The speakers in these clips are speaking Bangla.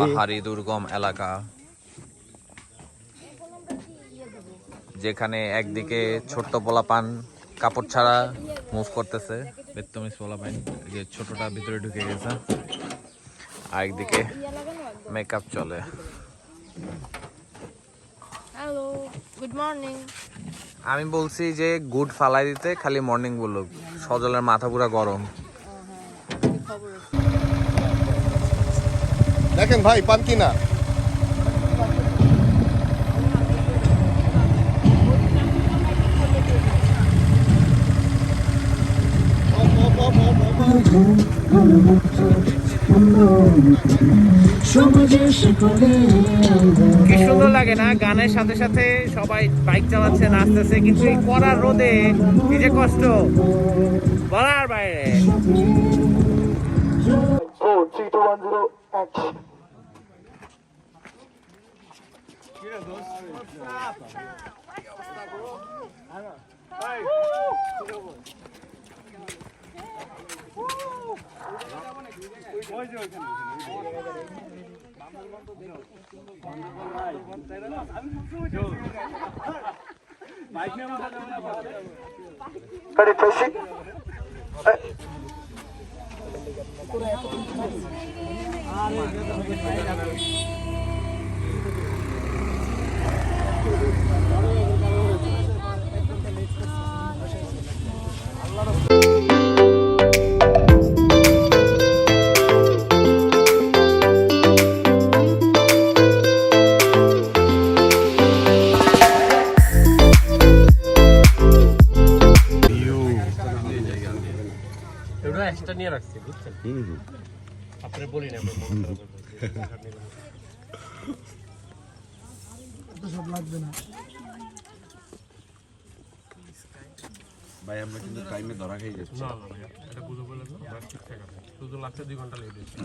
পাহাড়ি দুর্গম এলাকা, যেখানে একদিকে ছোট্ট পোলাপান কাপড় ছাড়া মুভ করতেছে, বেত্তমিজ পোলাপান, যে ছোটটা ভিতরে ঢুকে গেছে, আর একদিকে মেকআপ চলে। Hello, good morning. আমি বলছি যে গুড ফালাই দিতে, খালি মর্নিং বললো। সজলের মাথা পুরা গরম। দেখেন ভাই, পান কিনা? কি সুন্দর লাগে না গানের সাথে সাথে সবাই বাইক চালাচ্ছে, নাচতেছে, কিন্তু এই কড়া রোদে কি যে কষ্ট বলার বাইরে। এক্সট্রা নিয়ে রাখছি, বুঝছেন? আপনি বলি না সব লাগবে না ভাই, আমরা কিন্তু টাইমে ধরা খেয়ে যাচ্ছি। না না ভাইয়া, এটা বুঝো বলে তো ঠিকঠাক আছে, শুধু লাগছে 2 ঘন্টা লেট হয়েছে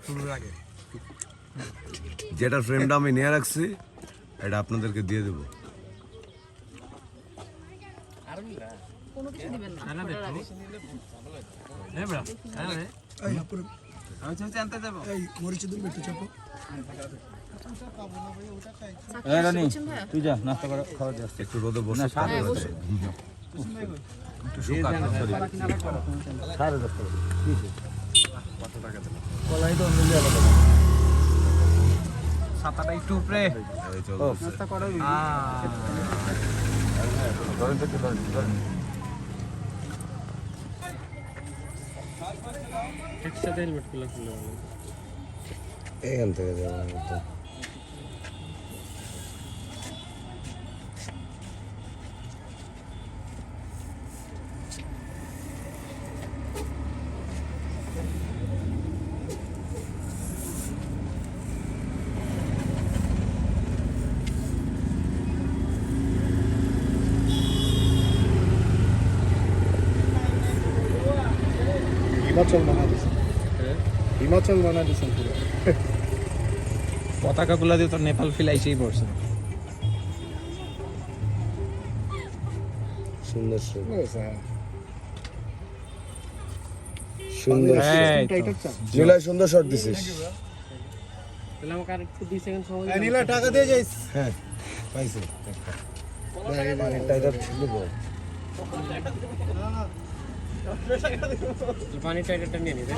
শুরুর আগে। যেটা ফ্রেমটা আমি নিয়ে রাখছি এটা আপনাদেরকে দিয়ে দেবো। কোনো কিছু দিবেন না। না দেখো এই বড়, আরে এই আপুরে আমি জানতে যাব। এই মরিচ দিন একটু চাপো। এই রানী, তুই যা নাস্তা করে খাওয়া দে। একটু রোদে বসে একটু শুকা সাড়ে 10 টাকা কত টাকা দেবো? কলাই তো মিলিয়ে আলাদা ছাতাটা একটু উপরে এই চলছে। নাস্তা করে ধরেন তো, ধরেন ধরেন। একসাথে হেলমেট খুলে খুলে এখান থেকে যাবো। হিমাচল বানা দিছেন, হিমাচল বানা দিছেন পুরো। পতাকা গুলা দিয়ে তো নেপাল ফিলাইছেই পড়ছে। সুন্দর সুন্দর এই তো। টাইটার চাপ। নীলা, সুন্দর শট দিছিস। তাহলে আমাকে আর একটু 2 সেকেন্ড সময় এই নীলা টাকা দিয়ে যাইস। হ্যাঁ পাইছি। টাইটার দেবো। পানি টাইটারটা নিয়ে নিবে।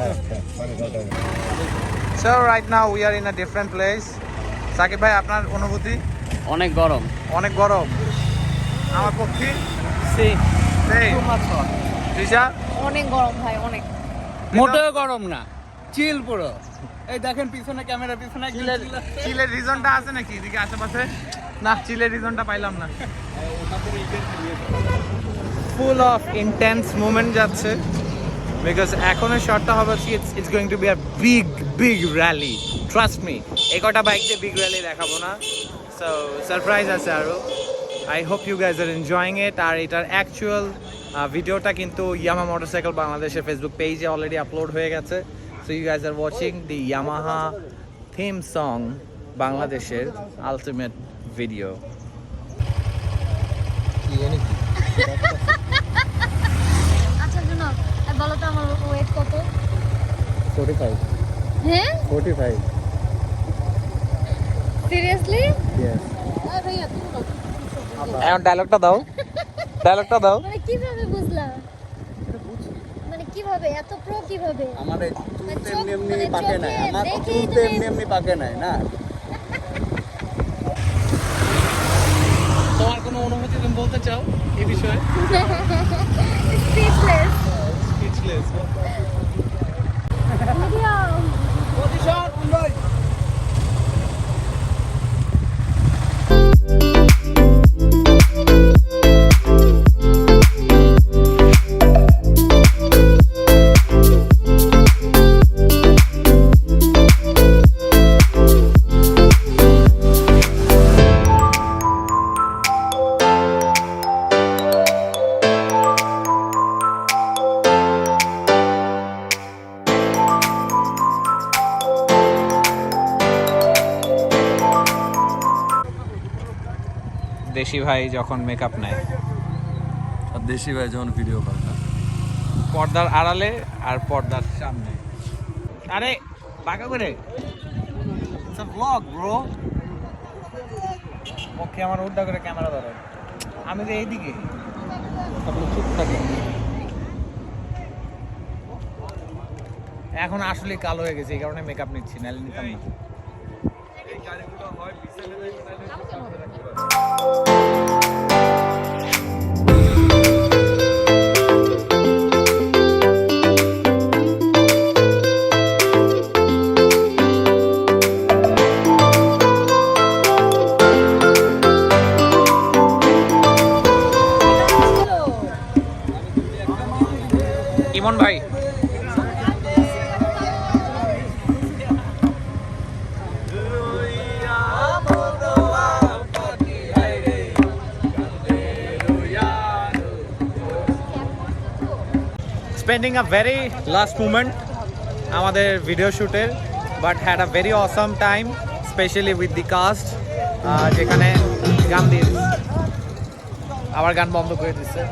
So right now we are in a different place. Shakib ভাই, আপনার অনুভূতি? অনেক গরম। অনেক গরম। আমার পক্ষে সেই তৃষা অনেক গরম ভাই, অনেক। মোটেও গরম না, চিল পুরো। এই দেখেন পিছনে, ক্যামেরা পিছনে চিলের রিজনটা আছে নাকি এদিকে আশেপাশে? না, চিলের রিজনটা পাইলাম না। ফুল অফ ইন্টেন্স মুভমেন্ট যাচ্ছে, বিকজ এখনের শটটা হবে it's going to be a big rally, trust me. এই কটা বাইক দিয়ে বিগ র্যালি দেখাবো না, সো সারপ্রাইজ আছে আরও। I hope you guys are enjoying it. আর এটার অ্যাকচুয়াল ভিডিওটা কিন্তু ইয়ামা মোটরসাইকেল বাংলাদেশের ফেসবুক পেজে অলরেডি আপলোড হয়ে গেছে। So you guys are watching the Yamaha theme song বাংলাদেশের আলটিমেট ভিডিও। আচ্ছা শোনো, বলো তো আমার ওয়েট কত? 45। হ্যাঁ 45। সিরিয়াসলি ইয়েস আরে ভাইয়া তুমি না এখন ডায়লগটা দাও দাও মানে কিভাবে বুঝলা মানে কিভাবে এত প্রো কিভাবে আমার এই মানে চুল চোখ- এমনি মানে পাকে নাই চোখে আমার দেখেই চুল তুমি- এমনি পাকে নাই না তোমার কোনো অনুভূতি তুমি বলতে চাও এই বিষয়ে স্পিচলেস স্পিচলেস ভিডিও দেশি ভাই যখন মেকআপ নেয় আর দেশি ভাই যখন ভিডিও করে না পর্দার আড়ালে আর পর্দার সামনে আরে বাঁকা করে it's a blog bro okay আমার উল্টা করে ক্যামেরা ধরো আমি তো এইদিকে আপনি চুপ থাকেন এখন আসলে কালো হয়ে গেছে এই কারণে মেকআপ নিচ্ছি নাহলে নিতাম না ইমন ভাই spending a very last moment আমাদের ভিডিও শুটের but had a very awesome time specially with the cast যেখানে গান দিয়ে দিচ্ছে আবার গান বন্ধ করে দিচ্ছে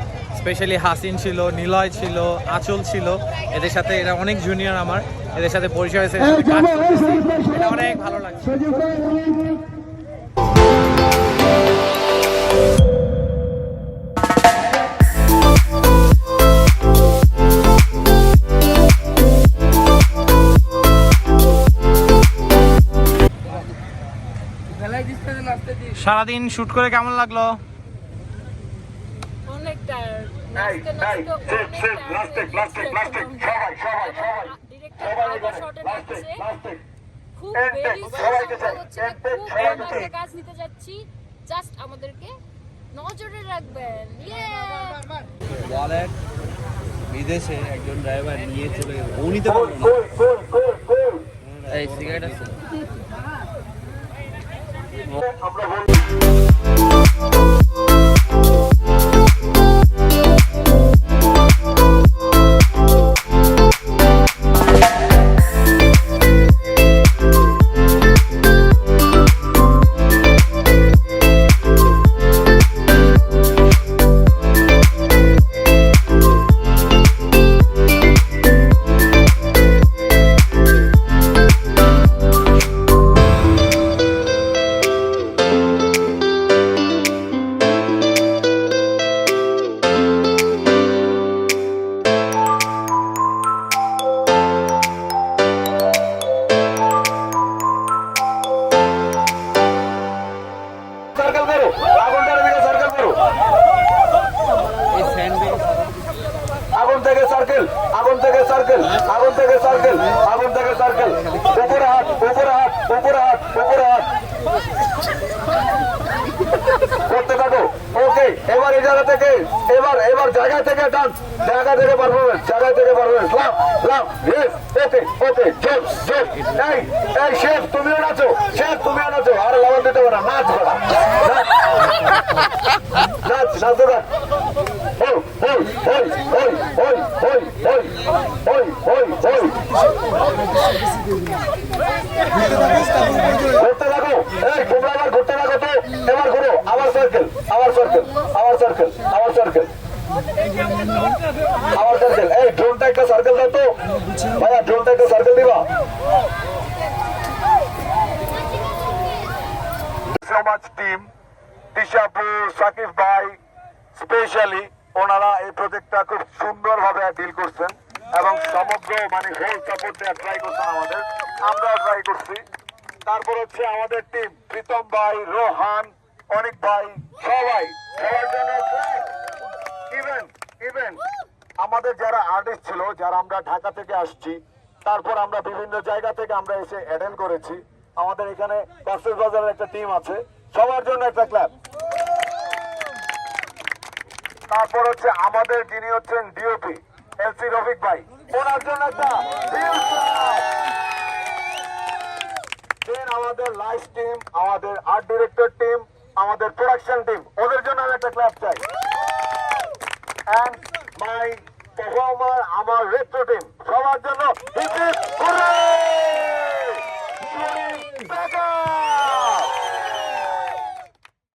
স্পেশালি হাসিন ছিল নিলয় ছিল আঁচল ছিল এদের সাথে এরা অনেক জুনিয়র আমার এদের সাথে পরিচয় হয়েছে এদের সাথে কাজ করতেছি। এটা অনেক ভালো লাগছে সারাদিন শুট করে কেমন লাগলো অনেক টায়ার্ড নাচতে নাচতে ডিরেক্টর শটে নাচছে খুব বেরি হচ্ছে খুব একটা কাজ নিতে যাচ্ছি জাস্ট আমাদেরকে নজরে রাখবেন ওয়ালেট বিদেশে একজন ড্রাইভার নিয়ে চলে গেল ও নিতে পারলো না এই সিগারেট আছে আগুন থেকে সার্কেল আগুন থেকে সার্কেল আগুন থেকে সার্কেল আগুন থেকে সার্কেল উপরে হাত উপরে হাত উপরে হাত উপরে হাত করতে থাকো ওকে এবার এই জায়গা থেকে এবার জায়গা থেকে ডান্স জায়গা থেকে পারফরমেন্স লাভ লাভ ইয়েস ওকে ওকে জোর জোর এই শেফ তুমিও নাচো আর লাভ দিতে পারো নাচ করা নাচ নাচ নাচ ঘুরতে থাকো এই তোমরা আবার ঘুরতে থাকো তো এবার ঘুরো আবার সার্কেল এই ড্রোনটা একটা সার্কেল দাও তো ভাইয়া ড্রোনটা একটা সার্কেল দিবা সো মাচ টিম, তিশাপু, সাকিব ভাই স্পেশালি, ওনারা এই প্রজেক্টটা খুব সুন্দরভাবে ডিল করছেন এবং সমগ্র মানে হোল সাপোর্ট দেওয়ার ট্রাই করছেন আমাদের, আমরাও ট্রাই করছি। তারপর হচ্ছে আমাদের টিম, প্রীতম ভাই, রোহান, অনিক ভাই, সবাই, সবার জন্য ইভেন আমাদের যারা আর্টিস্ট ছিল, যারা আমরা ঢাকা থেকে আসছি, তারপর আমরা বিভিন্ন জায়গা থেকে আমরা এসে অ্যাটেন্ড করেছি। আমাদের এখানে কক্সবাজারের একটা টিম আছে, সবার জন্য একটা ক্লাব। তারপর হচ্ছে আমাদের যিনি হচ্ছেন ডিওপি এলসি রফিক ভাই, ওনার জন্য একটা আমাদের লাইভ টিম, আমাদের আর্ট ডিরেক্টর টিম, আমাদের প্রোডাকশন টিম, ওদের জন্য আমি একটা ক্লাব চাই। এন্ড মাই পারফর্মার, আমার রেট্রো টিম, সবার জন্য